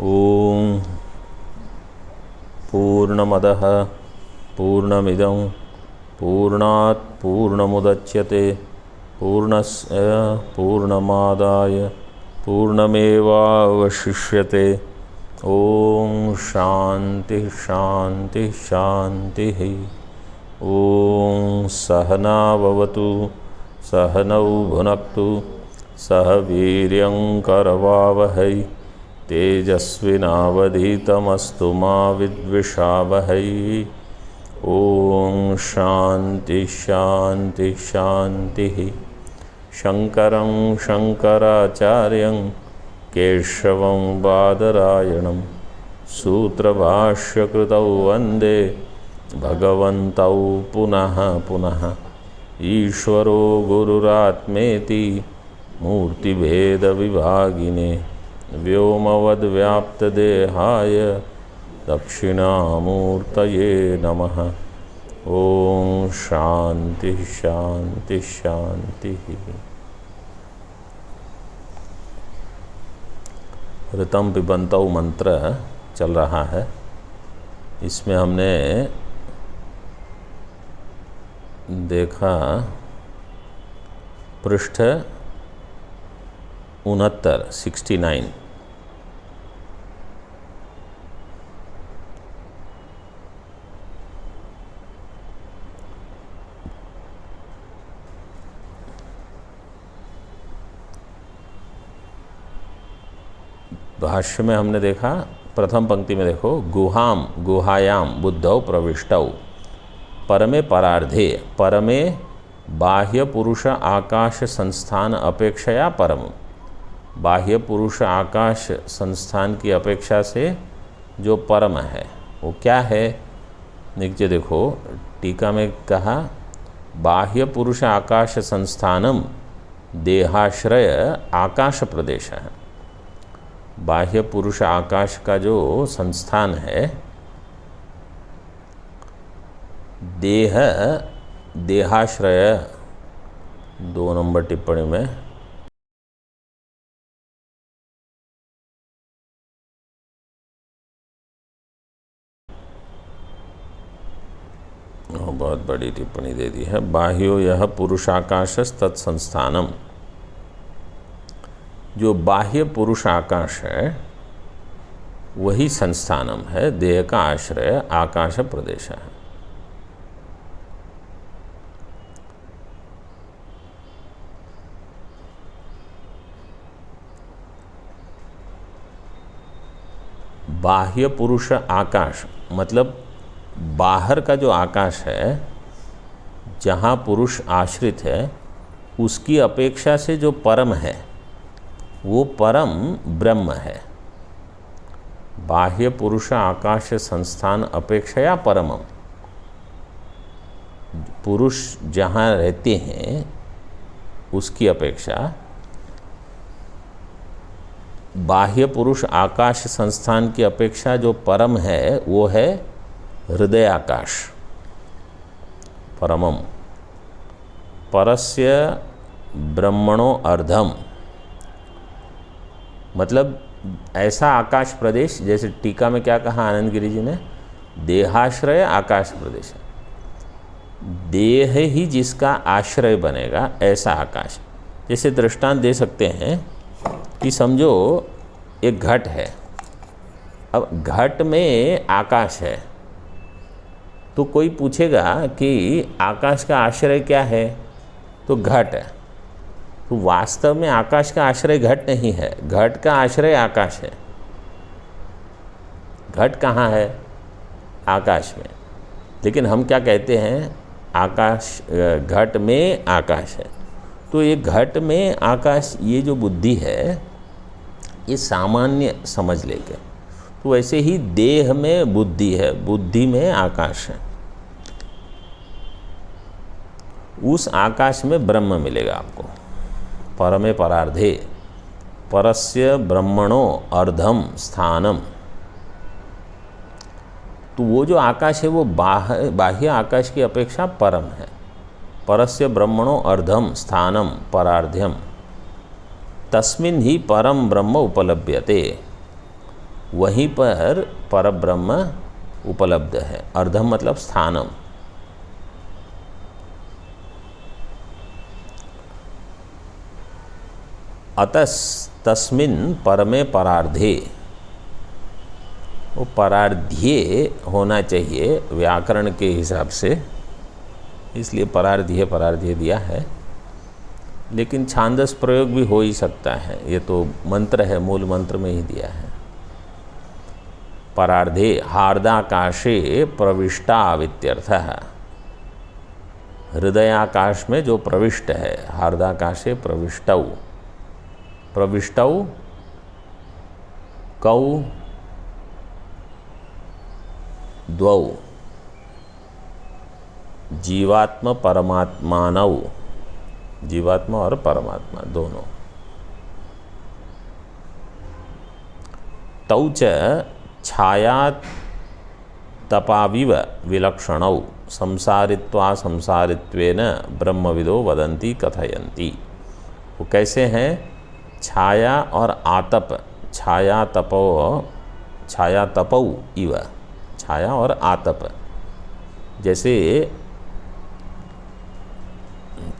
ओम पूर्णमदः पूर्णमिदं पूर्णात् पूर्णमुदच्यते पूर्णस्य पूर्णमादाय पूर्णमेवावशिष्यते। ओम शांति शांति शांतिः। ओम सहना भवतु सहनौ भुनक्तु सह वीर्यं करवावहै तेजस्विनावधीतमस्तु मा विद्विषावहै। ओम शांति शांति शांतिः। शंकरं शंकराचार्यं केशवं बादरायणं सूत्रभाष्यकृतौ वन्दे भगवन्तौ पुनः पुनः। ईश्वरो गुरुरात्मेति मूर्तिभेदविभागिने व्योमवद्व्याप्तदेहाय दक्षिणामूर्तये नमः। ओम शांति शांति शांतिः। ऋतं पिबन्तौ मंत्र चल रहा है। इसमें हमने देखा पृष्ठ 69 भाष्य में हमने देखा प्रथम पंक्ति में देखो गुहाम गुहायाम बुद्धौ प्रविष्टौ परमे परार्धे परमे बाह्य पुरुष आकाश संस्थान अपेक्षया परम। बाह्य पुरुष आकाश संस्थान की अपेक्षा से जो परम है वो क्या है। नीचे देखो टीका में कहा बाह्य पुरुष आकाश संस्थानम देहाश्रय आकाश प्रदेश है। बाह्य पुरुष आकाश का जो संस्थान है देह देहाश्रय 2 नंबर टिप्पणी में बहुत बड़ी टिप्पणी दे दी है। बाह्यो यह पुरुषाकाशस तत्संस्थानम। जो बाह्य पुरुष आकाश है वही संस्थानम है। देह का आश्रय आकाश प्रदेश है। बाह्य पुरुष आकाश मतलब बाहर का जो आकाश है जहाँ पुरुष आश्रित है उसकी अपेक्षा से जो परम है वो परम ब्रह्म है। बाह्य पुरुष आकाश संस्थान अपेक्षया परमम। पुरुष जहाँ रहते हैं उसकी अपेक्षा बाह्य पुरुष आकाश संस्थान की अपेक्षा जो परम है वो है हृदय आकाश परमम। परस्य ब्रह्मणो अर्धम मतलब ऐसा आकाश प्रदेश जैसे टीका में क्या कहा आनंद गिरि जी ने देहाश्रय आकाश प्रदेश है। देह ही जिसका आश्रय बनेगा ऐसा आकाश। जैसे दृष्टांत दे सकते हैं कि समझो एक घट है। अब घट में आकाश है तो कोई पूछेगा कि आकाश का आश्रय क्या है तो घट है। तो वास्तव में आकाश का आश्रय घट नहीं है। घट का आश्रय आकाश है। घट कहाँ है आकाश में। लेकिन हम क्या कहते हैं आकाश घट में आकाश है। तो ये घट में आकाश ये जो बुद्धि है ये सामान्य समझ लेके तो वैसे ही देह में बुद्धि है बुद्धि में आकाश है। उस आकाश में ब्रह्म मिलेगा आपको। परमे परार्धे परस्य ब्रह्मणो अर्धम स्थानम। तो वो जो आकाश है वो बाह्य आकाश की अपेक्षा परम है। परस्य ब्रह्मणो अर्धम स्थानम परार्ध्यम तस्मिन् ही परम ब्रह्म उपलभ्यते। वहीं पर परब्रह्म उपलब्ध है। अर्धम मतलब स्थानम। अतस्तस्मिन् परमे परार्धे, वो परार्ध्येय होना चाहिए व्याकरण के हिसाब से, इसलिए परार्ध्येय दिया है, लेकिन छांदस प्रयोग भी हो ही सकता है। ये तो मंत्र है, मूल मंत्र में ही दिया है। परार्धे हार्दाकाशे प्रविष्टावित्यर्थः, हृदयाकाश में जो प्रविष्ट है, हार्दाकाशे प्रविष्टौ, प्रविष्टौ कौ द्वौ जीवात्मा परमात्मानौ, जीवात्मा और परमात्मा दोनों। तौ च छाया तपाविव विलक्षणौ संसारित्वा संसारित्वेन ब्रह्मविदो वदन्ति कथयन्ति। वो कैसे हैं? छाया और आतप, छाया तपौ इव, छाया और आतप। जैसे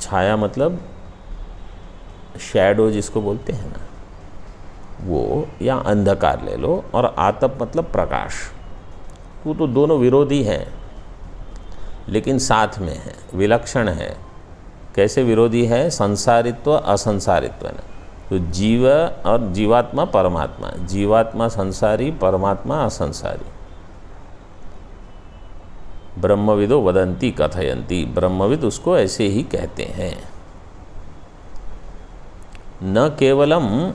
छाया मतलब शैडो जिसको बोलते हैं ना, वो, या अंधकार ले लो, और आतप मतलब प्रकाश। वो तो दोनों विरोधी हैं लेकिन साथ में है, विलक्षण है। कैसे विरोधी है? संसारित्व असंसारित्व न। तो जीव और जीवात्मा परमात्मा, जीवात्मा संसारी, परमात्मा असंसारी। ब्रह्मविदो वदन्ति कथयन्ति, ब्रह्मविद उसको ऐसे ही कहते हैं। न केवलम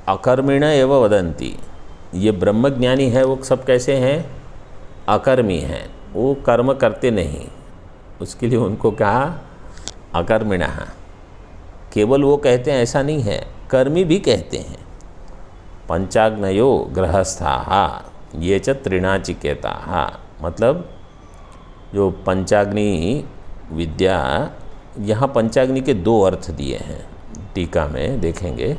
अकर्मिण एव वदन्ति, ये ब्रह्मज्ञानी है वो सब कैसे हैं? अकर्मी हैं, वो कर्म करते नहीं, उसके लिए उनको कहा अकर्मिणः। केवल वो कहते हैं ऐसा नहीं है, कर्मी भी कहते हैं। पंचाग्नयो गृहस्थाः ये च तृणाचिकेताः, मतलब जो पंचाग्नि विद्या, यहाँ पंचाग्नि के दो अर्थ दिए हैं, टीका में देखेंगे।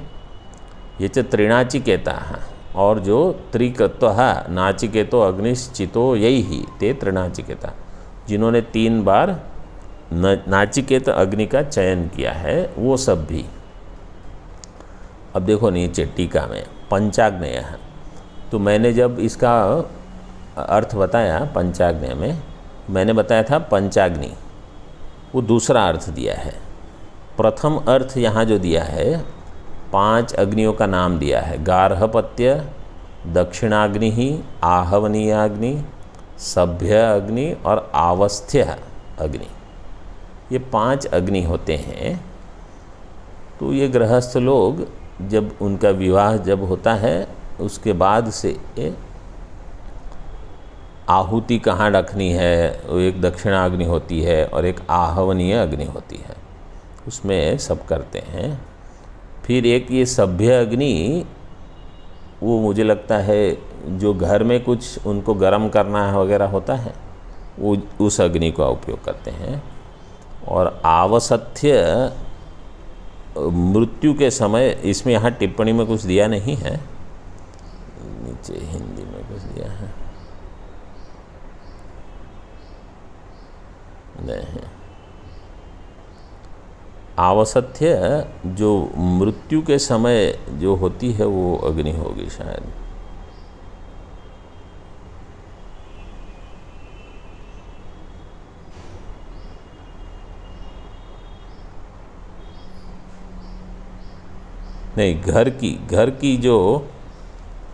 ये च तृणाचिकेताः, और जो त्रिकत्वः नाचिकेतो अग्निश्चितो यही ही ते तृणाचिकेता, जिन्होंने 3 बार नाचिकेत अग्नि का चयन किया है, वो सब भी। अब देखो नीचे टीका में पंचाग्नेय, तो मैंने जब इसका अर्थ बताया पंचाग्नेय में, मैंने बताया था पंचाग्नि, वो दूसरा अर्थ दिया है। प्रथम अर्थ यहाँ जो दिया है, 5 अग्नियों का नाम दिया है, गार्हपत्य, दक्षिणाग्नि, आहवनीयाग्नि, सभ्य अग्नि और आवस्थ्य अग्नि। ये 5 अग्नि होते हैं। तो ये गृहस्थ लोग जब उनका विवाह जब होता है, उसके बाद से आहुति कहाँ रखनी है, वो एक दक्षिणाग्नि होती है और एक आहवनीय अग्नि होती है, उसमें सब करते हैं। फिर एक ये सभ्य अग्नि, वो मुझे लगता है जो घर में कुछ उनको गर्म करना है वगैरह होता है, वो उस अग्नि का उपयोग करते हैं। और आवसथ्य मृत्यु के समय, इसमें यहाँ टिप्पणी में कुछ दिया नहीं है, नीचे हिंदी में कुछ दिया है नहीं। आवसथ्य जो मृत्यु के समय जो होती है वो अग्नि होगी शायद। नहीं, घर की जो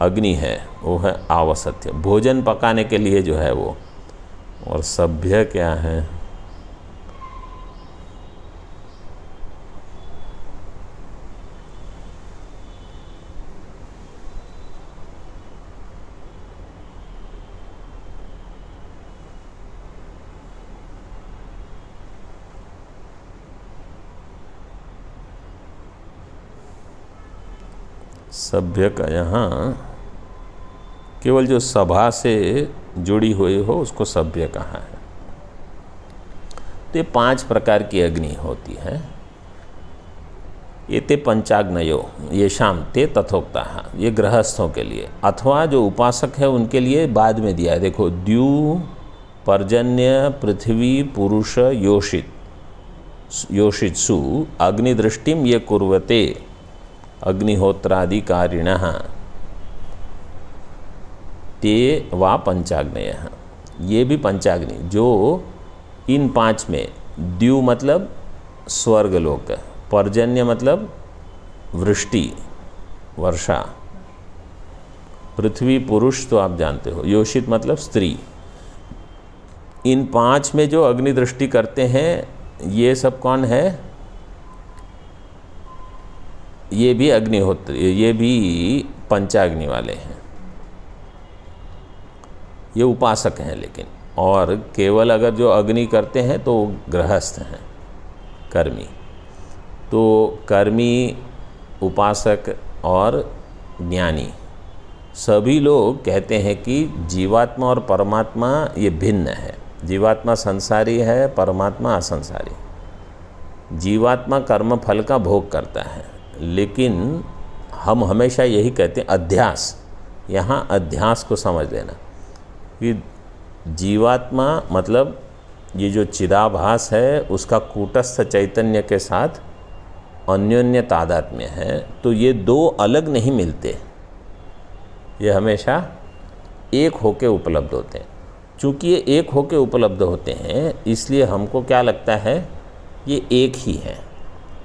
अग्नि है वो है आवसथ्य, भोजन पकाने के लिए जो है वो। और सभ्य क्या है? सभ्य का यहाँ केवल जो सभा से जुड़ी हुई हो उसको सभ्य कहा है। तो ये 5 प्रकार की अग्नि होती है। एते पंचाग्नयो येषाम ते तथोक्ता, ये गृहस्थों के लिए, अथवा जो उपासक है उनके लिए बाद में दिया है। देखो, द्यू, पर्जन्य, पृथ्वी, पुरुष, योषित्सु अग्निदृष्टिम ये कुर्वते अग्निहोत्रादिकारिणः ते वा पंचाग्नय, ये भी पंचाग्नि जो इन 5 में, द्यू मतलब स्वर्गलोक, पर्जन्य मतलब वृष्टि वर्षा, पृथ्वी पुरुष तो आप जानते हो, योषित मतलब स्त्री, इन 5 में जो अग्नि दृष्टि करते हैं ये सब कौन है? ये भी अग्निहोत्र, ये भी पंचाग्नि वाले हैं, ये उपासक हैं। लेकिन और केवल अगर जो अग्नि करते हैं तो गृहस्थ हैं, कर्मी। तो कर्मी, उपासक और ज्ञानी सभी लोग कहते हैं कि जीवात्मा और परमात्मा ये भिन्न है। जीवात्मा संसारी है, परमात्मा असंसारी। जीवात्मा कर्म फल का भोग करता है, लेकिन हम हमेशा यही कहते हैं अध्यास, यहाँ अध्यास को समझ लेना कि जीवात्मा मतलब ये जो चिदाभास है उसका कूटस्थ चैतन्य के साथ अन्योन्य तादात्म्य है, तो ये 2 अलग नहीं मिलते, ये हमेशा एक होके उपलब्ध होते हैं। चूँकि ये एक होके उपलब्ध होते हैं इसलिए हमको क्या लगता है ये एक ही है,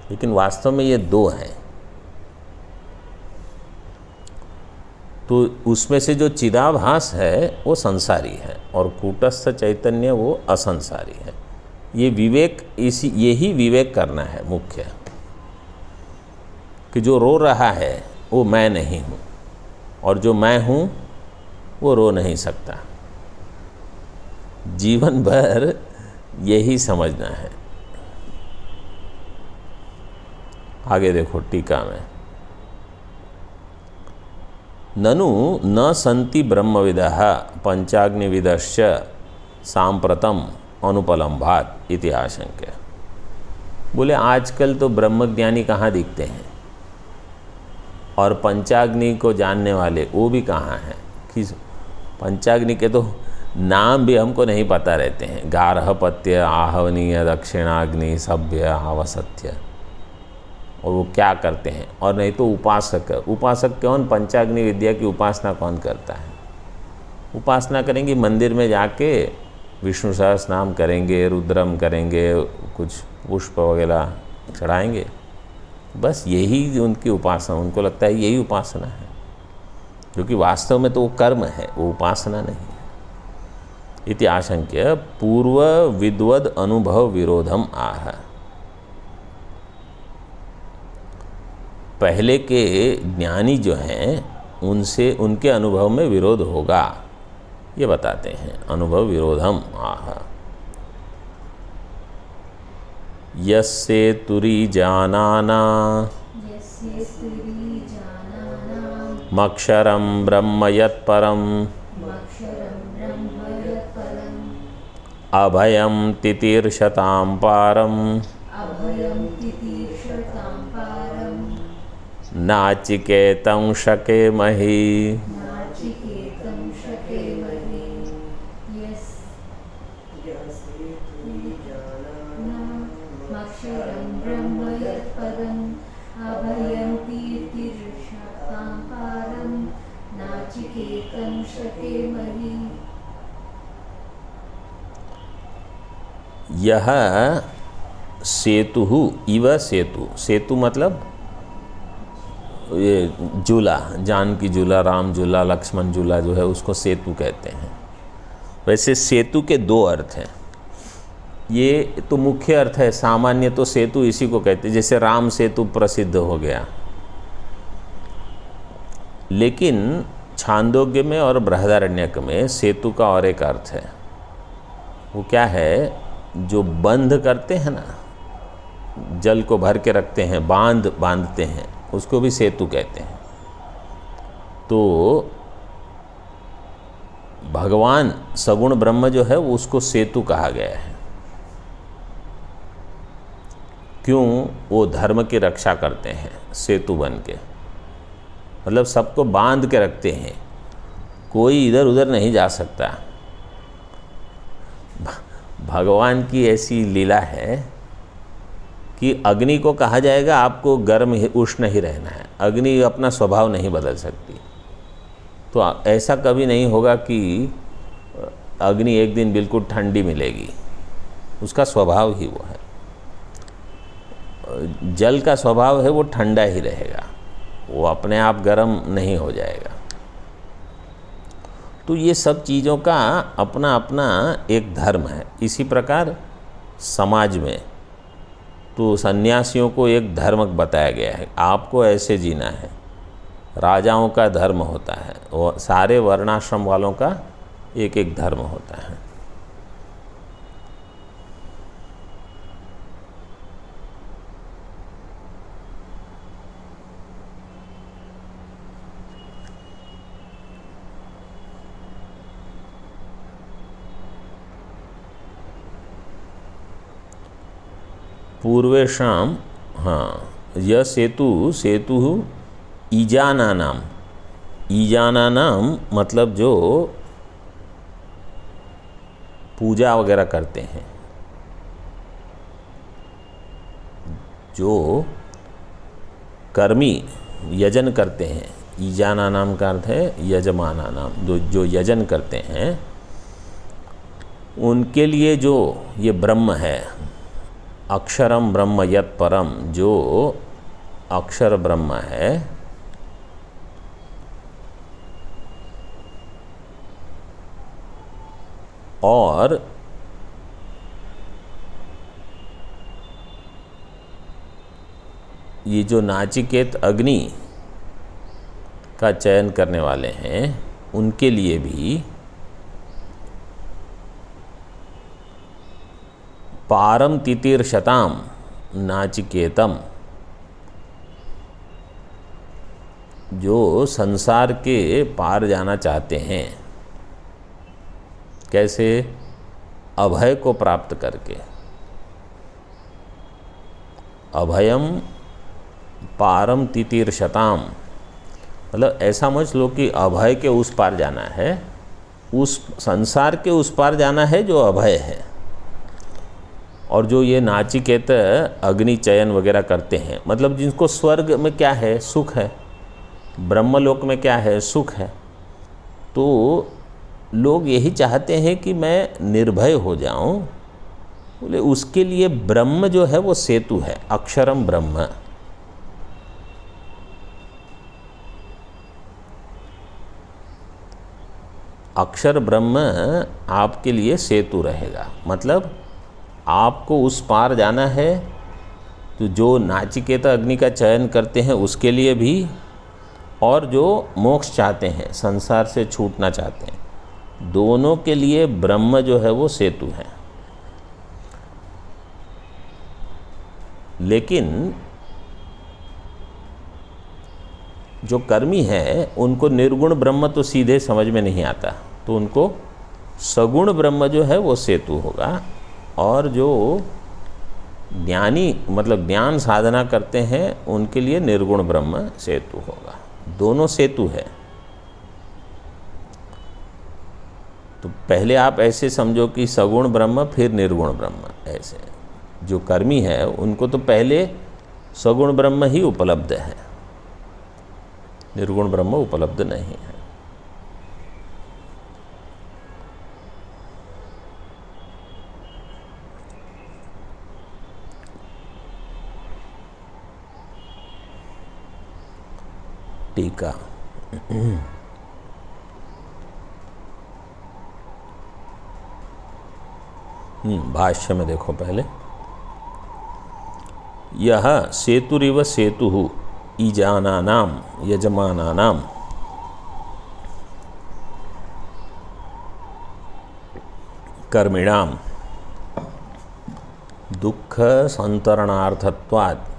लेकिन वास्तव में ये 2 हैं। तो उसमें से जो चिदाभास है वो संसारी है और कूटस्थ चैतन्य वो असंसारी है। ये विवेक, यही विवेक करना है मुख्य, कि जो रो रहा है वो मैं नहीं हूँ और जो मैं हूँ वो रो नहीं सकता। जीवन भर यही समझना है। आगे देखो टीका में, ननु न संति ब्रह्मविदः पंचाग्निविदश्च सांप्रतम अनुपलम्भात् इति आशंक्य। बोले आजकल तो ब्रह्मज्ञानी कहाँ दिखते हैं और पंचाग्नि को जानने वाले वो भी कहाँ हैं। कि पंचाग्नि के तो नाम भी हमको नहीं पता रहते हैं, गार्हपत्य, आहवनीय, दक्षिणाग्नि, सभ्य, आवसत्य, और वो क्या करते हैं। और नहीं तो उपासक, उपासक कौन? पंचाग्नि विद्या की उपासना कौन करता है? उपासना करेंगे मंदिर में जाके, विष्णु सहस्र नाम करेंगे, रुद्रम करेंगे, कुछ पुष्प वगैरह चढ़ाएंगे, बस यही उनकी उपासना। उनको लगता है यही उपासना है, क्योंकि वास्तव में तो वो कर्म है, वो उपासना नहीं है। इति आशंक्य पूर्व विद्वद अनुभव विरोधम आह। पहले के ज्ञानी जो हैं उनसे, उनके अनुभव में विरोध होगा, ये बताते हैं। अनुभव विरोधम आह। यस्से तुरी जानाना मक्षरम ब्रह्म यत्परम अभयम तितीर्षतां पारम नाचिकेतं शकेमहि। यह सेतु इव सेतु, सेतु मतलब ये झूला, जानकी झूला, राम झूला, लक्ष्मण झूला जो है उसको सेतु कहते हैं। वैसे सेतु के 2 अर्थ हैं। ये तो मुख्य अर्थ है, सामान्य तो सेतु इसी को कहते हैं, जैसे राम सेतु प्रसिद्ध हो गया। लेकिन छांदोग्य में और बृहदारण्यक में सेतु का और एक अर्थ है। वो क्या है? जो बंध करते हैं ना, जल को भर के रखते हैं, बांध बांधते हैं, उसको भी सेतु कहते हैं। तो भगवान सगुण ब्रह्म जो है वो उसको सेतु कहा गया है, क्यों? वो धर्म की रक्षा करते हैं सेतु बन के, मतलब सबको बांध के रखते हैं, कोई इधर उधर नहीं जा सकता। भगवान की ऐसी लीला है कि अग्नि को कहा जाएगा आपको गर्म ही उष्ण ही रहना है, अग्नि अपना स्वभाव नहीं बदल सकती। तो ऐसा कभी नहीं होगा कि अग्नि एक दिन बिल्कुल ठंडी मिलेगी, उसका स्वभाव ही वो है। जल का स्वभाव है वो ठंडा ही रहेगा, वो अपने आप गर्म नहीं हो जाएगा। तो ये सब चीज़ों का अपना अपना एक धर्म है। इसी प्रकार समाज में तो सन्यासियों को एक धर्म बताया गया है, आपको ऐसे जीना है। राजाओं का धर्म होता है, और सारे वर्णाश्रम वालों का एक एक धर्म होता है। पूर्वेषाम, हाँ, यह सेतु ईजानानाम, ईजानानाम मतलब जो पूजा वगैरह करते हैं, जो कर्मी यजन करते हैं। ईजानानाम का अर्थ है यजमानानाम, जो यजन करते हैं उनके लिए जो ये ब्रह्म है, अक्षरम ब्रह्म यत् परम, जो अक्षर ब्रह्म है, और ये जो नाचिकेत अग्नि का चयन करने वाले हैं उनके लिए भी पारम तितीर्षताम नाचिकेतम, जो संसार के पार जाना चाहते हैं, कैसे? अभय को प्राप्त करके। अभयम पारम तितीर्षताम, मतलब ऐसा समझ लो कि अभय के उस पार जाना है, उस संसार के उस पार जाना है जो अभय है। और जो ये नाचिकेत अग्नि चयन वगैरह करते हैं, मतलब जिनको स्वर्ग में क्या है? सुख है, ब्रह्मलोक में क्या है? सुख है। तो लोग यही चाहते हैं कि मैं निर्भय हो जाऊं, बोले उसके लिए ब्रह्म जो है वो सेतु है, अक्षरम ब्रह्म। अक्षर ब्रह्म आपके लिए सेतु रहेगा, मतलब आपको उस पार जाना है। तो जो नाचिकेता अग्नि का चयन करते हैं उसके लिए भी, और जो मोक्ष चाहते हैं, संसार से छूटना चाहते हैं, दोनों के लिए ब्रह्म जो है वो सेतु है। लेकिन जो कर्मी है उनको निर्गुण ब्रह्म तो सीधे समझ में नहीं आता, तो उनको सगुण ब्रह्म जो है वो सेतु होगा। और जो ज्ञानी मतलब ज्ञान साधना करते हैं उनके लिए निर्गुण ब्रह्म सेतु होगा। दोनों सेतु है। तो पहले आप ऐसे समझो कि सगुण ब्रह्म फिर निर्गुण ब्रह्म, ऐसे जो कर्मी है उनको तो पहले सगुण ब्रह्म ही उपलब्ध है, निर्गुण ब्रह्म उपलब्ध नहीं है। टीका, भाष्य में देखो पहले, यह सेतुरिव सेतु ईजानानाम यजमानानाम कर्मिणाम दुख संतरणार्थत्वात्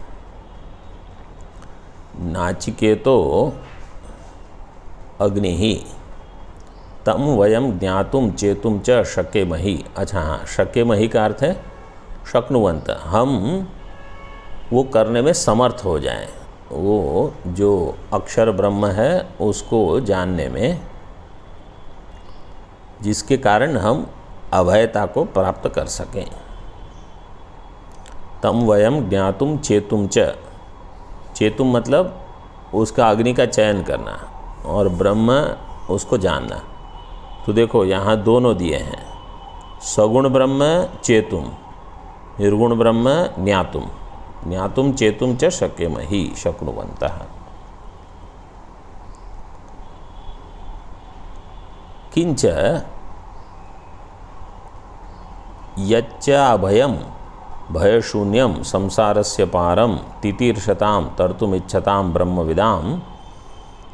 नाचिकेतो अग्नि तम वयम ज्ञातुम चेतुम च शकेमहि। अच्छा हाँ, शकेमहि का अर्थ है शक्नुवंत, हम वो करने में समर्थ हो जाएं, वो जो अक्षर ब्रह्म है उसको जानने में, जिसके कारण हम अभयता को प्राप्त कर सकें। तम वयम ज्ञातुम चेतुम च, चेतुम मतलब उसका अग्नि का चयन करना और ब्रह्म उसको जानना। तो देखो यहाँ दोनों दिए हैं, सगुण ब्रह्म चेतुम, निर्गुण ब्रह्म ज्ञातुम, ज्ञातुम चेतुम च शक्यमहि शक्नुवन्तः। किंच यच्च अभयम भयशून्यम संसारस्य पारम तितीर्षतां तर्तुमिच्छतां ब्रह्मविदां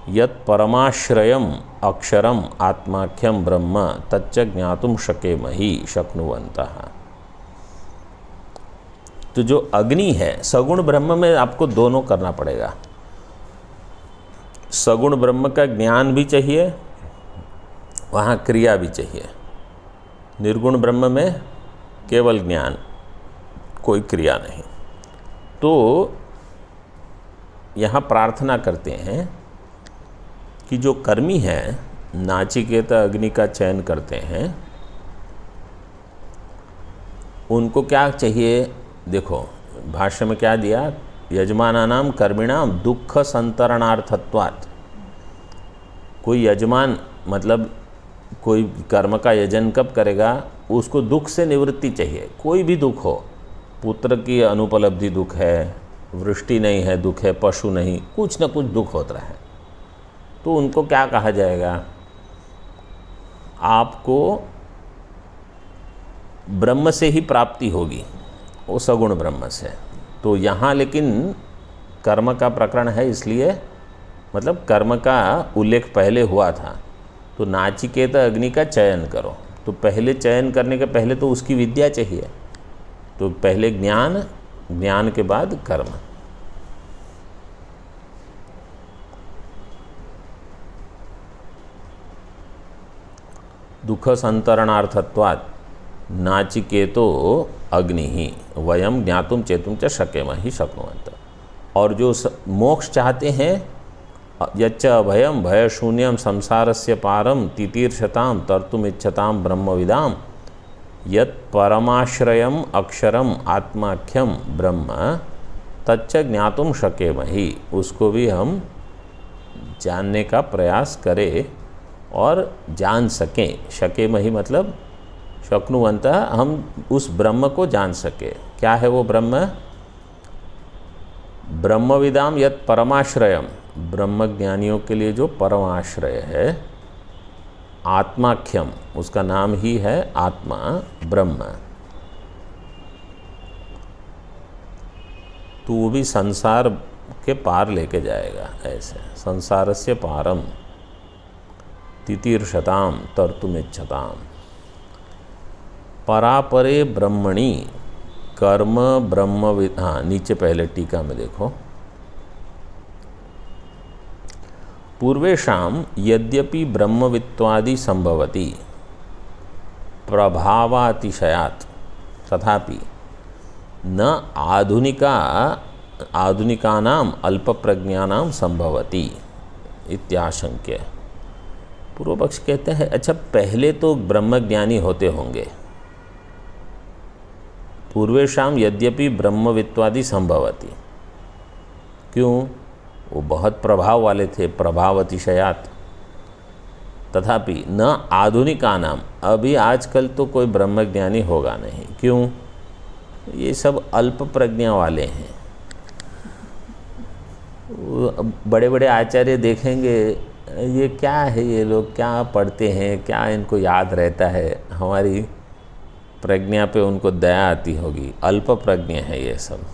यत् परमाश्रयम अक्षरम आत्माख्यम ब्रह्म तच्च ज्ञातुम शकेमहि शक्नुवन्तः। तो जो अग्नि है सगुण ब्रह्म में आपको दोनों करना पड़ेगा। सगुण ब्रह्म का ज्ञान भी चाहिए, वहाँ क्रिया भी चाहिए। निर्गुण ब्रह्म में केवल ज्ञान, कोई क्रिया नहीं। तो यहाँ प्रार्थना करते हैं कि जो कर्मी हैं नाचिकेता अग्नि का चयन करते हैं, उनको क्या चाहिए? देखो भाष्य में क्या दिया, यजमानानाम कर्मिणाम दुख संतरणार्थत्वात्। कोई यजमान मतलब कोई कर्म का यजन कब करेगा? उसको दुख से निवृत्ति चाहिए, कोई भी दुख हो, पुत्र की अनुपलब्धि दुख है, वृष्टि नहीं है दुख है, पशु नहीं, कुछ न कुछ दुख होता है। तो उनको क्या कहा जाएगा? आपको ब्रह्म से ही प्राप्ति होगी, वो सगुण ब्रह्म से। तो यहाँ लेकिन कर्म का प्रकरण है, इसलिए मतलब कर्म का उल्लेख पहले हुआ था। तो नाचिकेत अग्नि का चयन करो, तो पहले चयन करने के पहले तो उसकी विद्या चाहिए। तो पहले ज्ञान, ज्ञान के बाद कर्म। दुख संतरणार्थत्वात् नाचिकेतो अग्नि ही वयम ज्ञातुम चेतुम च शकेमहि शक्नुवन्तः। और जो मोक्ष चाहते हैं, यच्च अभयम भयशून्यम संसारस्य पारम तितीर्षतां तर्तुमिच्छतां ब्रह्मविदां यत् परमाश्रयम अक्षरम आत्माख्यम ब्रह्म तच्च ज्ञातुम शकेमहि। उसको भी हम जानने का प्रयास करें और जान सकें। शकेमहि मतलब शक्नुवन्तः, हम उस ब्रह्म को जान सके। क्या है वो ब्रह्म? ब्रह्मविदाम यत् परमाश्रयम, ब्रह्म ज्ञानियों के लिए जो परमाश्रय है, आत्माख्यम, उसका नाम ही है आत्मा ब्रह्म। तो वो भी संसार के पार लेके जाएगा। ऐसे संसारस्य पारम तितीर्षताम तर्तुमिच्छताम। परापरे ब्रह्मणि कर्म ब्रह्म, हाँ नीचे पहले टीका में देखो, पूर्वेषाम यद्यपि ब्रह्मवित्वादि संभवति प्रभावातिशयात् तथापि न आधुनिकानाम अल्पप्रज्ञानाम संभवति इत्याशंक्य। पूर्व पक्ष कहते हैं अच्छा पहले तो ब्रह्मज्ञानी होते होंगे। पूर्वेषाम यद्यपि ब्रह्मवित्वादि संभवति, क्यों? वो बहुत प्रभाव वाले थे, प्रभाव अतिशयात। तथापि न आधुनिकानाम, अभी आजकल तो कोई ब्रह्मज्ञानी होगा नहीं। क्यों? ये सब अल्प प्रज्ञा वाले हैं। बड़े बड़े आचार्य देखेंगे, ये क्या है, ये लोग क्या पढ़ते हैं, क्या इनको याद रहता है, हमारी प्रज्ञा पे उनको दया आती होगी। अल्प प्रज्ञा है ये सब।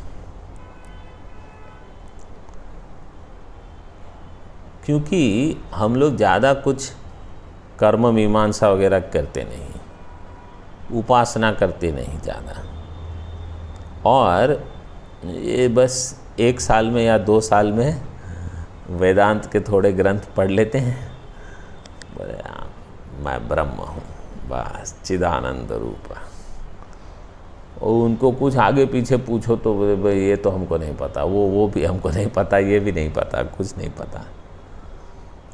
क्योंकि हम लोग ज़्यादा कुछ कर्म मीमांसा वगैरह करते नहीं, उपासना करते नहीं ज़्यादा, और ये बस 1 साल में या 2 साल में वेदांत के थोड़े ग्रंथ पढ़ लेते हैं, बोले मैं ब्रह्म हूँ, बस चिदानंद रूप। और उनको कुछ आगे पीछे पूछो तो भाई ये तो हमको नहीं पता, वो भी हमको नहीं पता, ये भी नहीं पता, कुछ नहीं पता।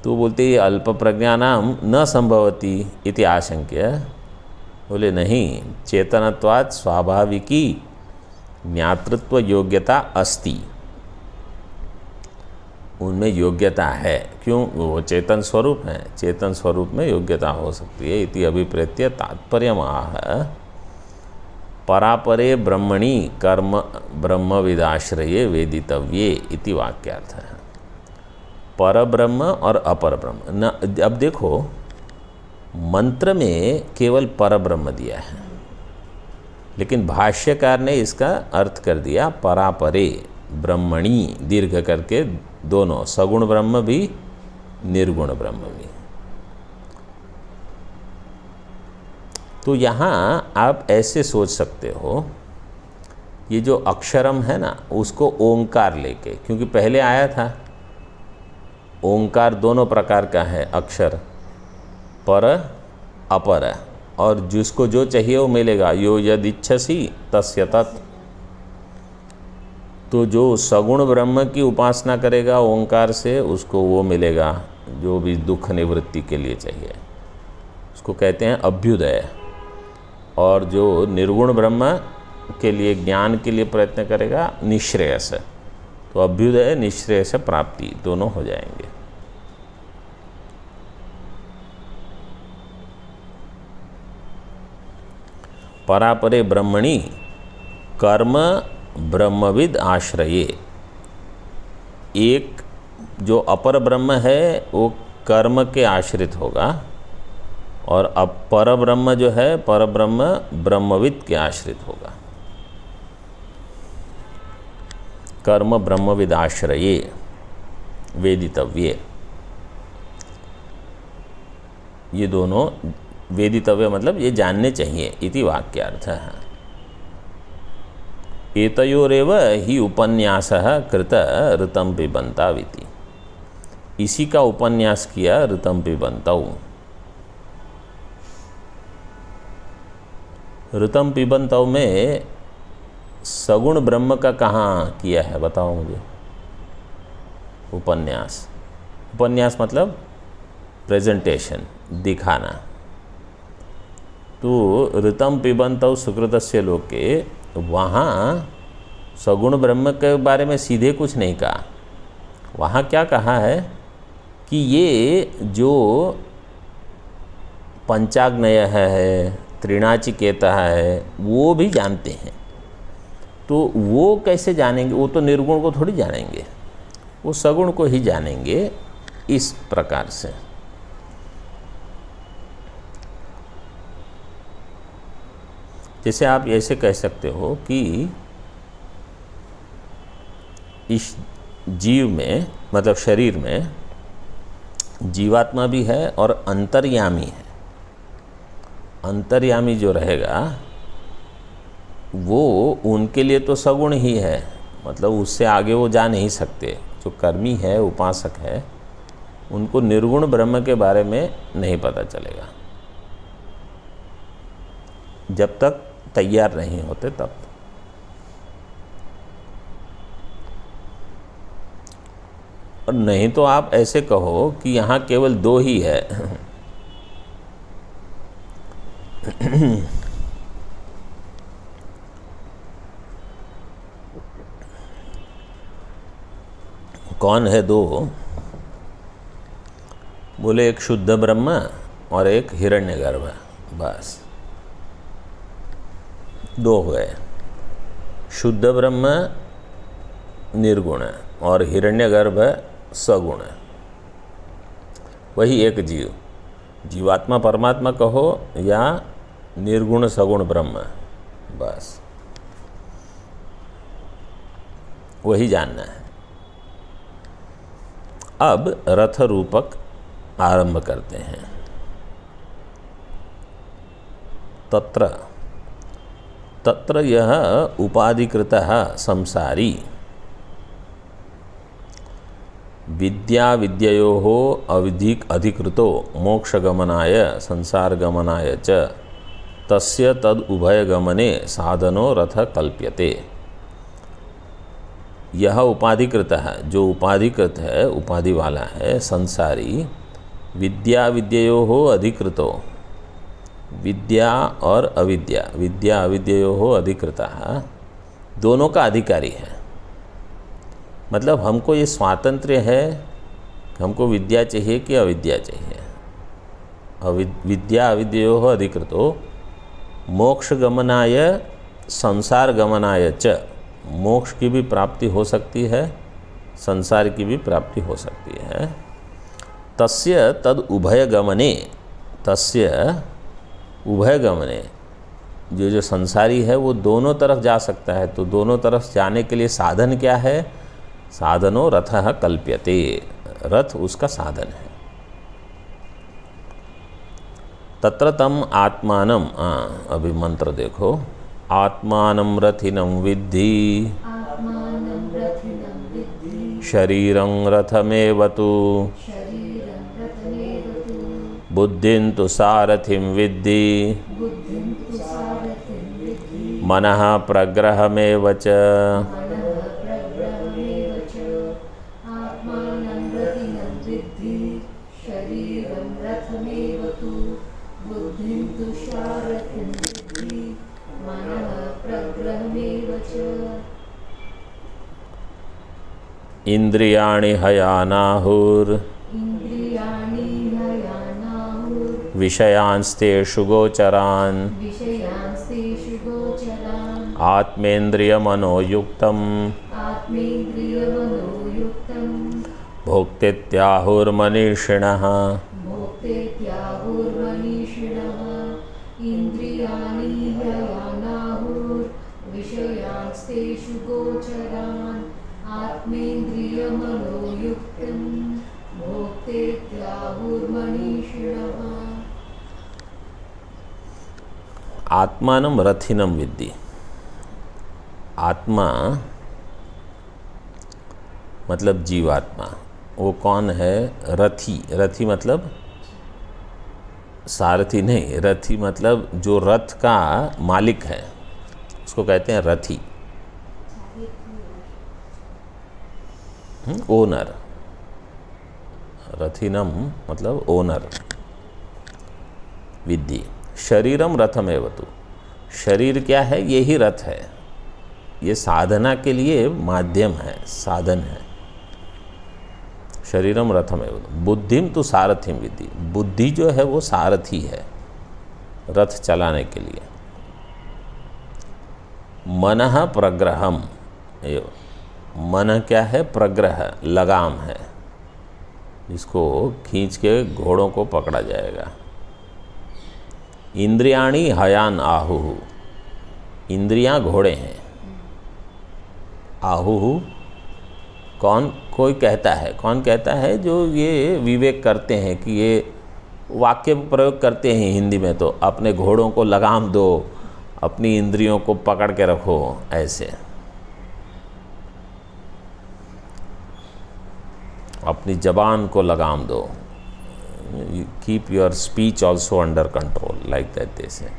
तो बोलते ये अल्प प्रज्ञानाम न संभवती इति आशंक्य। बोले नहीं, चेतनत्वात् स्वाभाविकी ज्ञातृत्व योग्यता अस्ति, उनमें योग्यता है। क्यों? वो चेतन स्वरूप है, चेतन स्वरूप में योग्यता हो सकती है। इति अभिप्रेत्य तात्पर्यम् आह परापरे ब्रह्मणि कर्म ब्रह्मविदाश्रये वेदितव्ये इति वाक्यार्थ है। पर ब्रह्म और अपर ब्रह्म न। अब देखो, मंत्र में केवल पर ब्रह्म दिया है, लेकिन भाष्यकार ने इसका अर्थ कर दिया परापरे ब्रह्मणि, दीर्घ करके दोनों, सगुण ब्रह्म भी निर्गुण ब्रह्म भी। तो यहाँ आप ऐसे सोच सकते हो, ये जो अक्षरम है ना, उसको ओंकार लेके, क्योंकि पहले आया था ओंकार दोनों प्रकार का है, अक्षर पर अपर, और जिसको जो चाहिए वो मिलेगा। यो यद इच्छसी तस्य तत्। तो जो सगुण ब्रह्म की उपासना करेगा ओंकार से, उसको वो मिलेगा जो भी दुख निवृत्ति के लिए चाहिए, उसको कहते हैं अभ्युदय। और जो निर्गुण ब्रह्म के लिए ज्ञान के लिए प्रयत्न करेगा निश्रेयस। तो अभ्युदय निश्रेयस प्राप्ति दोनों हो जाएंगे। परापरे ब्रह्मणि कर्म ब्रह्मविद आश्रये। एक जो अपर ब्रह्म है वो कर्म के आश्रित होगा, और अब पर ब्रह्म जो है, पर ब्रह्म ब्रह्मविद के आश्रित होगा। कर्म ब्रह्मविद आश्रये वेदितव्ये, ये दोनों वेदितव्य मतलब ये जानने चाहिए, इति वाक्यार्थ है। एतयोरेव ही उपन्यासः कृत ऋतं पिबन्ताविति। इसी का उपन्यास किया ऋतं पिबन्तौ। ऋतं पिबन्तौ में सगुण ब्रह्म का कहाँ किया है बताओ मुझे? उपन्यास। उपन्यास मतलब प्रेजेंटेशन, दिखाना। तो ऋतं पिबन्तौ सुकृतस्य लोके, वहाँ सगुण ब्रह्म के बारे में सीधे कुछ नहीं कहा। वहाँ क्या कहा है कि ये जो पंचाग्नय है, त्रिणाचिकेता है, वो भी जानते हैं। तो वो कैसे जानेंगे? वो तो निर्गुण को थोड़ी जानेंगे, वो सगुण को ही जानेंगे। इस प्रकार से जैसे आप ऐसे कह सकते हो कि इस जीव में, मतलब शरीर में जीवात्मा भी है और अंतर्यामी है। अंतर्यामी जो रहेगा वो उनके लिए तो सगुण ही है, मतलब उससे आगे वो जा नहीं सकते। जो कर्मी है, उपासक है, उनको निर्गुण ब्रह्म के बारे में नहीं पता चलेगा जब तक तैयार नहीं होते तब। और नहीं तो आप ऐसे कहो कि यहाँ केवल दो ही है। कौन है दो? बोले एक शुद्ध ब्रह्म और एक हिरण्यगर्भ, बस दो हो गए। शुद्ध ब्रह्म निर्गुण और हिरण्यगर्भ सगुण, वही एक जीव। जीवात्मा परमात्मा कहो या निर्गुण सगुण ब्रह्म, बस वही जानना है। अब रथ रूपक आरंभ करते हैं। तत्र यह उपाधिकृतः संसारी विद्या विद्ययोः अधिकृतो मोक्षगमनाय संसारगमनाय च तस्य तद उभयगमने साधनो रथ कल्प्यते। यह उपाधिकृत है, जो उपाधिकृत है, उपाधि वाला है, संसारी, विद्या विद्ययो अधिकृतो, विद्या और अविद्या, विद्या अविद्ययो अधिकृता, दोनों का अधिकारी है। मतलब हमको ये स्वातंत्र्य है, हमको विद्या चाहिए कि अविद्या चाहिए। विद्या अविद्ययो अधिकृतो मोक्ष गमनाय संसार गमनाय च, मोक्ष की भी प्राप्ति हो सकती है, संसार की भी प्राप्ति हो सकती है। तस्य तद उभय गमने, तस्य उभय गमने, जो संसारी है वो दोनों तरफ जा सकता है, तो दोनों तरफ जाने के लिए साधन क्या है? साधनो रथः कल्प्यते, रथ उसका साधन है। तत्र तम आत्मानम, अभी मंत्र देखो, आत्मानं रथिनं विद्धि शरीरं रथमेव तु बुद्धिं तु सारथिं विद्धि मनः प्रग्रहमेव च। इंद्रियाणि हयानाहुर् विषयांस्तेषु गोचरान् आत्मेन्द्रियमनोयुक्तं भोक्तेत्याहुर्मनीषिणः। आत्मानं रथिनं विद्धि, आत्मा मतलब जीवात्मा, वो कौन है? रथी, रथी मतलब सारथी नहीं, रथी मतलब जो रथ का मालिक है उसको कहते हैं रथी, ओनर। रथिनम मतलब ओनर। विद्धि शरीरम रथमेव तु, शरीर क्या है? यही रथ है, ये साधना के लिए माध्यम है, साधन है। शरीरम रथमेव तु बुद्धिम तु सारथिम विद्धि, बुद्धि जो है वो सारथी है रथ चलाने के लिए। मनः प्रग्रहम, मन क्या है? प्रग्रह, लगाम है, जिसको खींच के घोड़ों को पकड़ा जाएगा। इंद्रियाणि हयान आहुः, इंद्रियां घोड़े हैं। आहुः कौन? कोई कहता है, कौन कहता है? जो ये विवेक करते हैं कि ये वाक्य प्रयोग करते हैं हिंदी में, तो अपने घोड़ों को लगाम दो, अपनी इंद्रियों को पकड़ के रखो, ऐसे अपनी जबान को लगाम दो, keep your speech also under control, like that they से।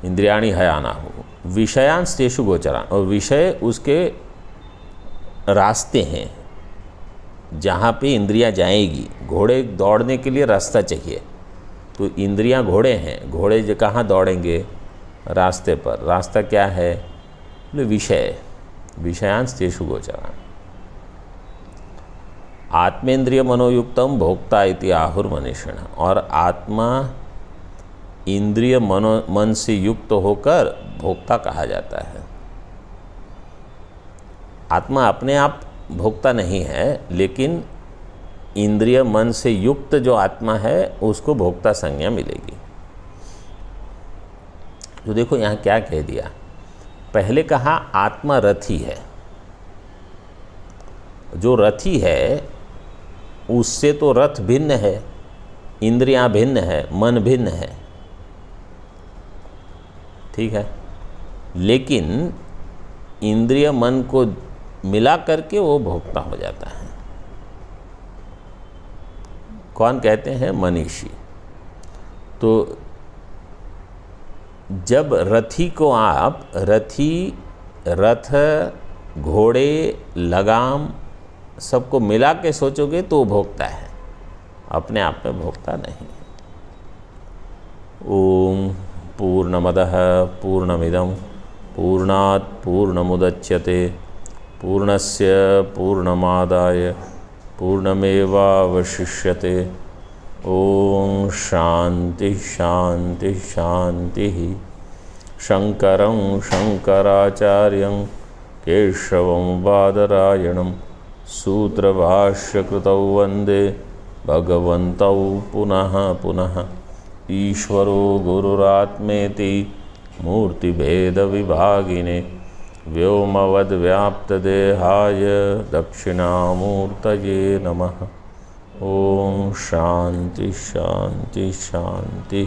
इंद्रियाणि हयानाहुः विषयांस्तेषु गोचरान्, और विषय उसके रास्ते हैं जहाँ पे इंद्रियां जाएगी। घोड़े दौड़ने के लिए रास्ता चाहिए, तो इंद्रियां घोड़े हैं, घोड़े कहाँ दौड़ेंगे? रास्ते पर। रास्ता क्या है? विषय, विषयांस्तेषु गोचरान् आत्मेन्द्रिय मनोयुक्तम भोक्ता इति आहुर्मनीषिण, और आत्मा इंद्रिय मन से युक्त होकर भोक्ता कहा जाता है। आत्मा अपने आप भोक्ता नहीं है, लेकिन इंद्रिय मन से युक्त जो आत्मा है उसको भोक्ता संज्ञा मिलेगी। तो देखो यहाँ क्या कह दिया, पहले कहा आत्मा रथी है, जो रथी है उससे तो रथ भिन्न है, इंद्रियां भिन्न है, मन भिन्न है, ठीक है, लेकिन इंद्रिय मन को मिला करके वो भोक्ता हो जाता है। कौन कहते हैं? मनीषी। तो जब रथी को आप रथ घोड़े लगाम सबको मिला के सोचोगे तो वो भोगता है, अपने आप में भोगता नहीं। ओम पूर्णमदः पूर्णमिदं पूर्णात् पूर्णमुदच्यते पूर्णस्य पूर्णमादाय पूर्णमेवावशिष्यते। ओम शांति शांति शांति। शंकरं शंकराचार्यं केशवं बादरायणं सूत्रभाष्यकृतौ वन्दे भगवन्तौ पुनः पुनः। ईश्वरो गुरुरात्मेति मूर्तिभेदविभागिने व्योमवद्व्याप्तदेहाय दक्षिणामूर्तये नमः। ओम शांति शांति शांति।